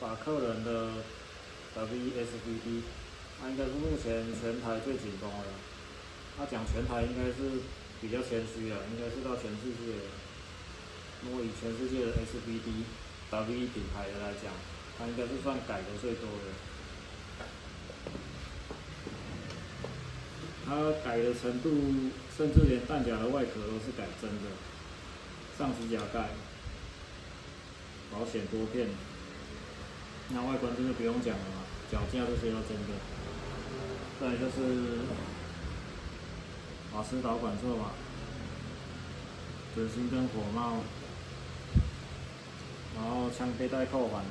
法克人的 WSVD， 它应该是目前全台最紧绷的。他讲全台应该是比较谦虚了，应该是到全世界。如果以全世界的 SVD、WE 品牌的来讲，它应该是算改的最多的。它改的程度，甚至连弹夹的外壳都是改真的，上指甲盖、保险拨片，那外观真的不用讲了嘛，脚架这些都真的。再来就是瓦斯导管座嘛，准星灯火帽，然后枪背带扣环，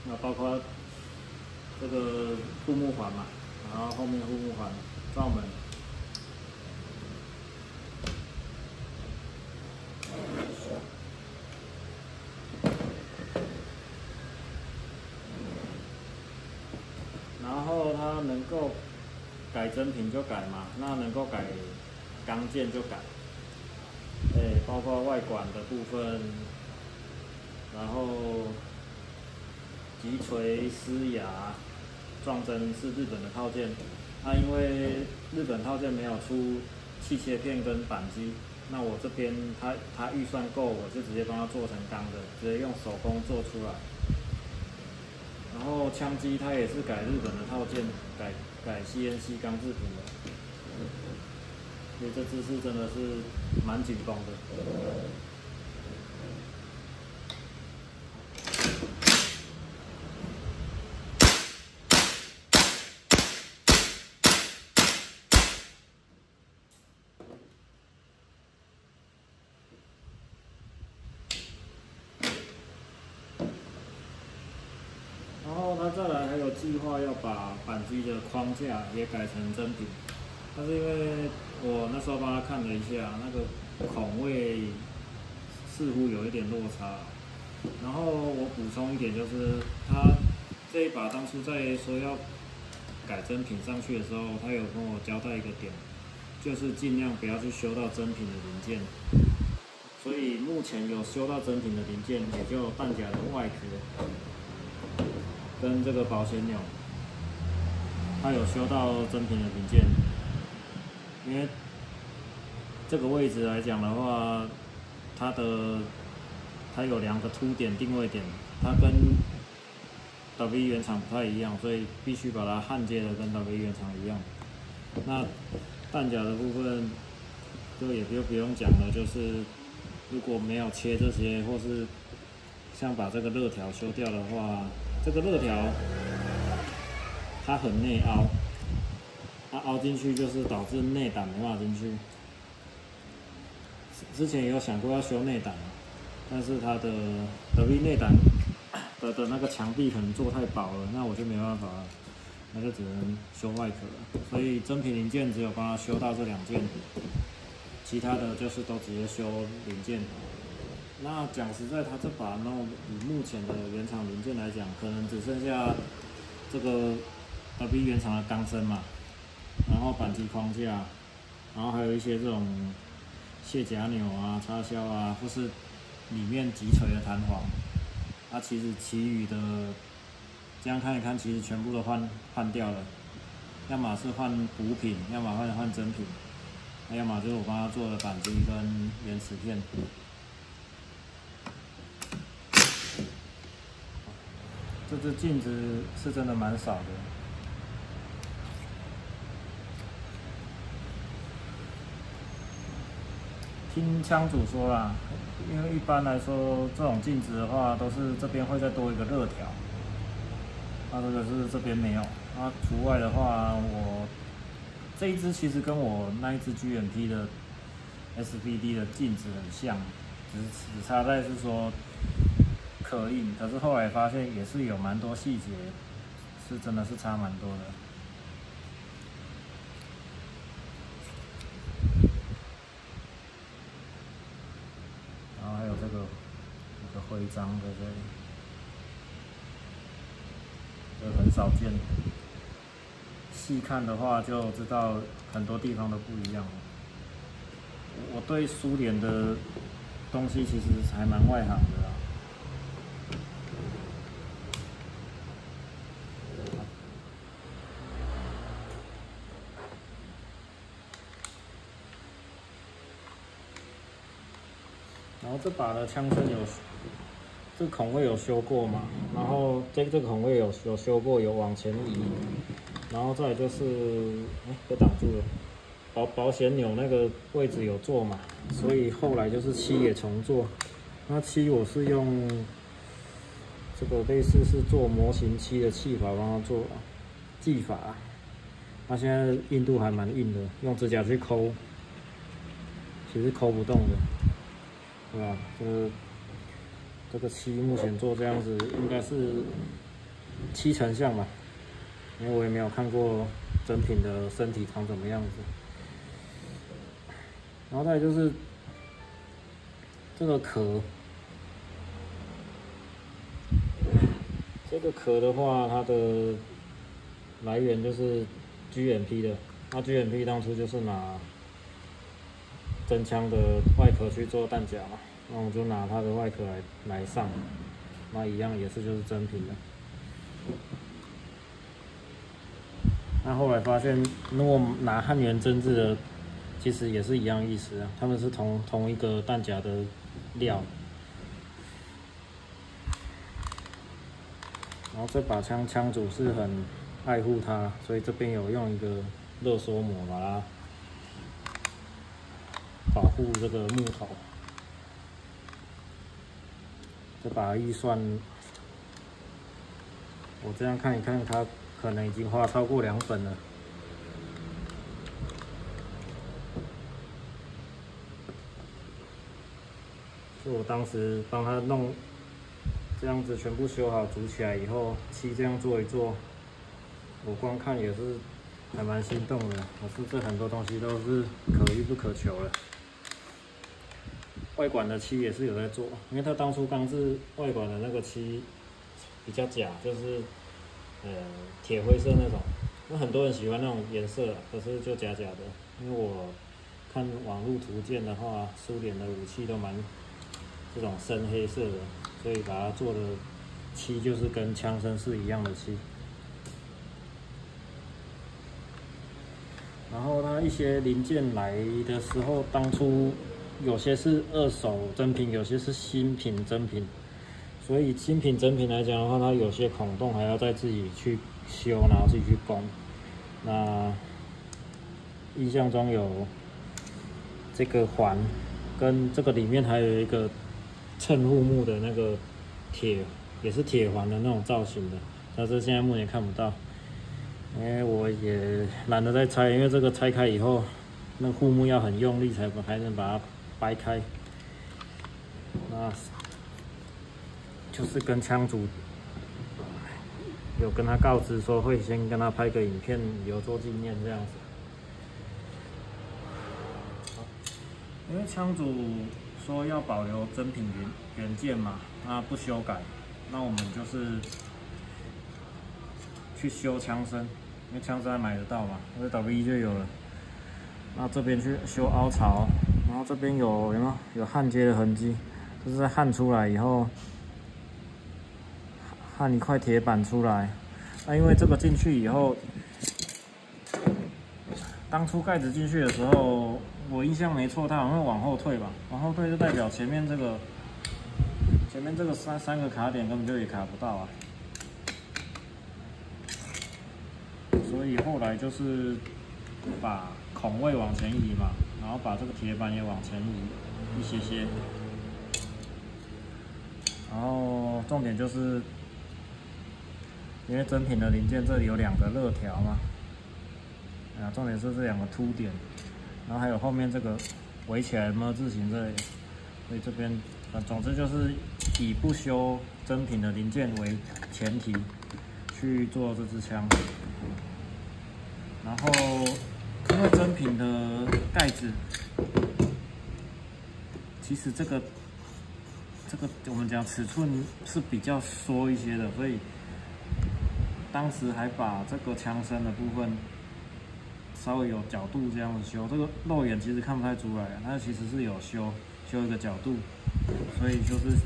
那包括这个护目环嘛，然后后面护目环、罩门。然后它能够改真品就改嘛，那能够改钢件就改，包括外管的部分，然后击锤、施牙、撞针是日本的套件，因为日本套件没有出气切片跟扳机，那我这边它预算够，我就直接帮它做成钢的，直接用手工做出来。然后枪机它也是改日本的套件，改 CNC 钢制品的，所以这支是真的是蛮紧绷的。然后它再来还有计划要把扳机的框架也改成真品，但是因为我那时候帮他看了一下，那个孔位似乎有一点落差。然后我补充一点，就是他这一把当初在说要改真品上去的时候，他有跟我交代一个点，就是尽量不要去修到真品的零件。所以目前有修到真品的零件，也就弹夹的外壳。跟这个保险钮，它有修到真品的零件，因为这个位置来讲的话，它有2个凸点定位点，它跟 WE 原厂不太一样，所以必须把它焊接的跟 WE 原厂一样。那弹夹的部分就也不用讲了，就是如果没有切这些，或是像把这个热条修掉的话。这个热条它很内凹，它凹进去就是导致内胆没办法进去。之前也有想过要修内胆，但是它的 WE 内胆的那个墙壁可能做太薄了，那我就没办法了，那就只能修外壳了。所以真品零件只有帮它修到这2件，其他的就是都直接修零件。那讲实在，它这把以目前的原厂零件来讲，可能只剩下这个 WE 原厂的钢身嘛，然后扳机框架，然后还有一些这种卸夹钮啊、插销啊，或是里面击锤的弹簧。其实其余的这样看一看，其实全部都换掉了，要么是换补品，要么换真品，要么就是我帮他做的扳机跟原齿片。这只镜子是真的蛮少的，听枪主说啦，因为一般来说这种镜子的话，都是这边会再多一个热条，这个是这边没有。除外的话，我这一只其实跟我那一只 GMP 的 SVD 的镜子很像，只差在是说。刻印，可是后来发现也是有蛮多细节，是真的是差蛮多的。然后还有这个徽章在这里，这很少见。细看的话就知道很多地方都不一样。我对苏联的东西其实还蛮外行的啦。然后这把的枪身这孔位有修过嘛，然后这个孔位有修过，有往前移，然后再来就是被挡住了，保险钮那个位置有做嘛，所以后来就是漆也重做。那漆我是用这个类似是做模型漆的器法帮它做技法，它现在硬度还蛮硬的，用指甲去抠，其实抠不动的，对吧？这个漆目前做这样子，应该是7成像吧，因为我也没有看过真品的身体长怎么样子。然后再来就是这个壳。这个壳的话，它的来源就是 GMP 的。那 GMP 当初就是拿真枪的外壳去做弹夹嘛，那我就拿它的外壳来上，那一样也是就是真品的。那后来发现，如果拿汉元真制的，其实也是一样意思啊，他们是同一个弹夹的料。然后这把枪主是很爱护它，所以这边有用一个热缩膜把它保护这个木头。这把预算，我这样看一看，它可能已经花超过2本了。就我当时帮他弄。这样子全部修好组起来以后，漆这样做一做，我光看也是还蛮心动的。可是这很多东西都是可遇不可求了。外管的漆也是有在做，因为它当初钢制外管的那个漆比较假，就是铁灰色那种。那很多人喜欢那种颜色，可是就假假的。因为我看网络图鉴的话，苏联的武器都蛮这种深黑色的。所以把它做的漆就是跟枪身是一样的漆，然后它一些零件来的时候，当初有些是2手真品，有些是新品真品，所以新品真品来讲的话，它有些孔洞还要再自己去修，然后自己去攻。那印象中有这个环，跟这个里面还有一个。衬护木的那个铁也是铁环的那种造型的，但是现在目前看不到，因为我也懒得再拆，因为这个拆开以后，那护木要很用力才能把它掰开。那就是跟枪主有跟他告知说会先跟他拍个影片留作纪念这样子。因为枪主说要保留真品原件嘛，那不修改，那我们就是去修枪身，因为枪身还买得到嘛，那个 W1 就有了。那这边去修凹槽，然后这边有没有焊接的痕迹？就是在焊出来以后，焊一块铁板出来。那因为这个进去以后，当初盖子进去的时候，我印象没错，它好像会往后退吧？往后退就代表前面这个三个卡点根本就也卡不到啊。所以后来就是把孔位往前移嘛，然后把这个铁板也往前移一些。然后重点就是，因为真品的零件这里有2个热条嘛，重点是这2个凸点，然后还有后面这个围起来么字形这里，所以这边总之就是以不修真品的零件为前提去做这支枪。然后因为真品的盖子，其实这个我们讲尺寸是比较缩一些的，所以当时还把这个枪身的部分稍微有角度这样子修，这个肉眼其实看不太出来，它其实是有修一个角度，所以就是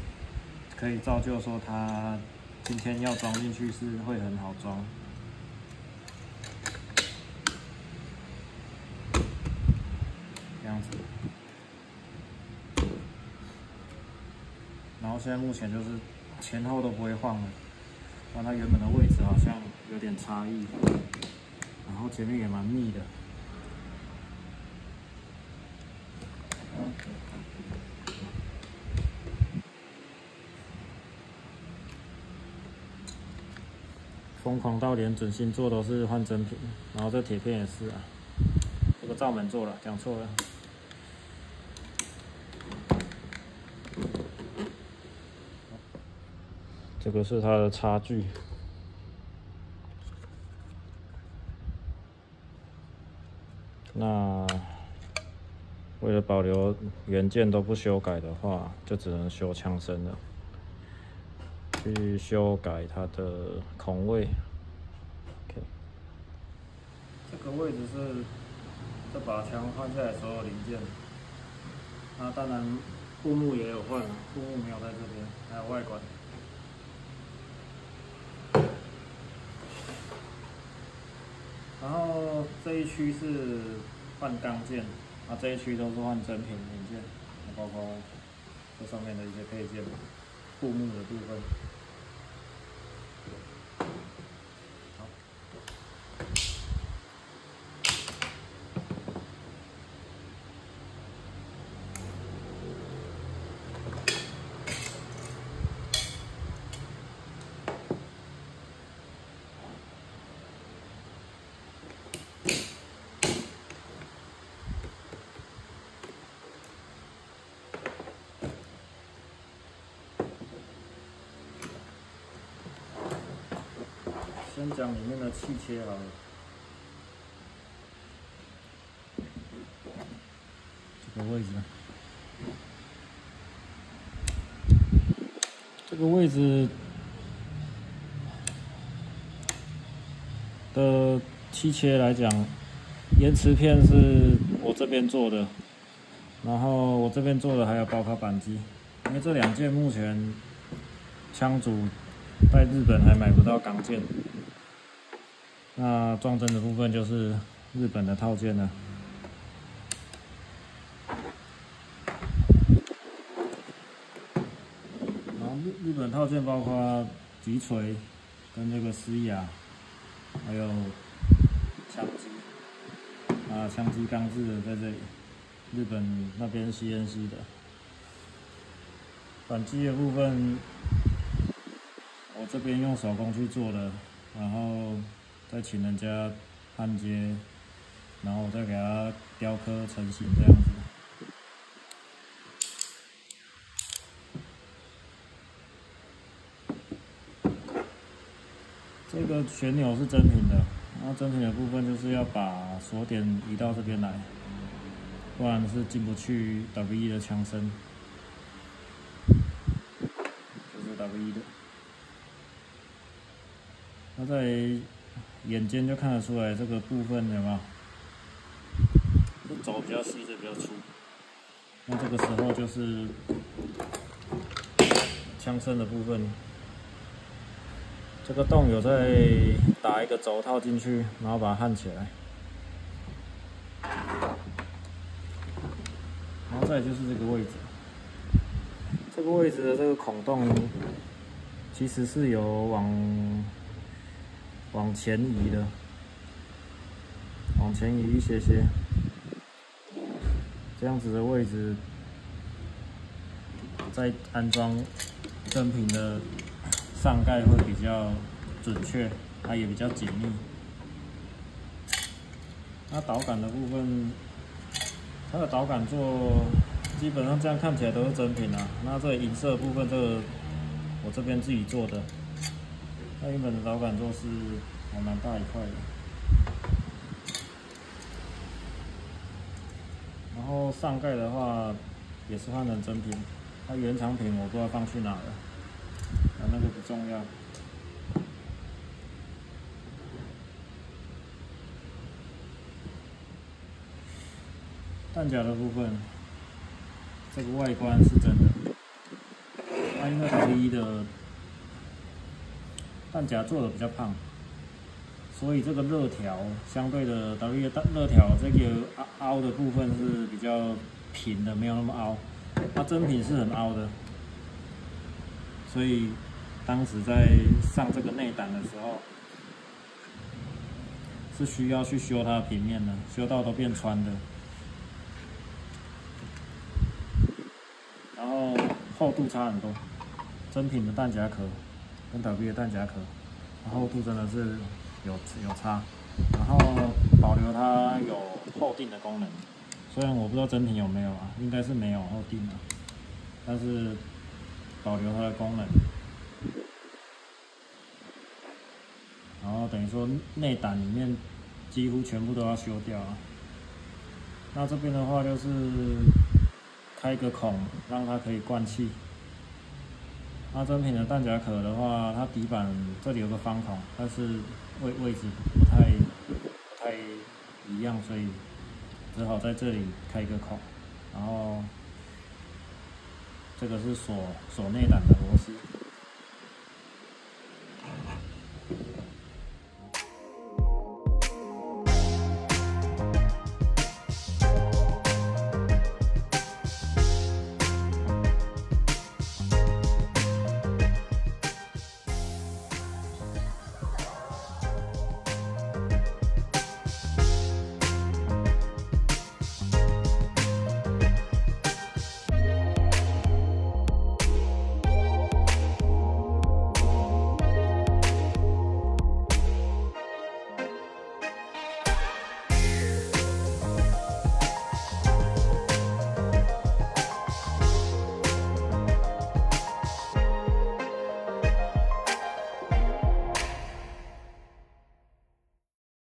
可以造就说它今天要装进去是会很好装。这样子。后现在目前就是前后都不会晃了，但它原本的位置好像有点差异，然后前面也蛮密的。疯狂到连准星座都是换真品，然后这铁片也是啊，这个罩门做了，讲错了。这个是它的差距。那为了保留原件都不修改的话，就只能修枪身了。去修改它的孔位。OK， 这个位置是这把枪换下来所有零件。那当然，护木也有换，护木没有在这边，还有外管。然后这一区是换钢件，这一区都是换真品零件，包括这上面的一些配件，护木的部分。先讲里面的气切好了。这个位置，这个位置的气切来讲，延迟片是我这边做的，然后我这边做的还有包括扳机，因为这两件目前枪主在日本还买不到钢件。那撞针的部分就是日本的套件了。然后日本套件包括击锤跟这个狮牙，还有枪机。枪机钢制的在这里，日本那边 CNC 的。扳机的部分，我这边用手工去做的，然后再请人家焊接，然后我再给它雕刻成型这样子。这个旋钮是真品的，然后真品的部分就是要把锁点移到这边来，不然是进不去 W1 的枪身，就是 W1 的。那在眼尖就看得出来，这个部分有没有？这轴比较细，这比较粗。那这个时候就是枪身的部分，这个洞有在打一个轴套进去，然后把它焊起来。然后再来就是这个位置，这个位置的这个孔洞其实是有往前移的，往前移一些些，这样子的位置，再安装真品的上盖会比较准确，它也比较紧密。那导杆的部分，它的导杆做基本上这样看起来都是真品啊。那这个银色的部分，这个我这边自己做的。那原本的导杆座是还蛮大一块的，然后上盖的话也是换成真品，它原厂品我不知道放去哪了，那个不重要。弹夹的部分，这个外观是真的，它因为W1的弹夹做的比较胖，所以这个热条相对的 W 的热条这个凹的部分是比较平的，没有那么凹。它真品是很凹的，所以当时在上这个内胆的时候，是需要去修它的平面的，修到都变穿的。然后厚度差很多，真品的弹夹壳跟倒闭的弹夹壳，厚度真的是有差。然后保留它有后定的功能，虽然我不知道真品有没有啊，应该是没有后定的，但是保留它的功能。然后等于说内胆里面几乎全部都要修掉啊。那这边的话就是开个孔，让它可以灌气。那真品的弹夹壳的话，它底板这里有个方孔，但是位置不太一样，所以只好在这里开一个孔。然后这个是锁内胆的螺丝。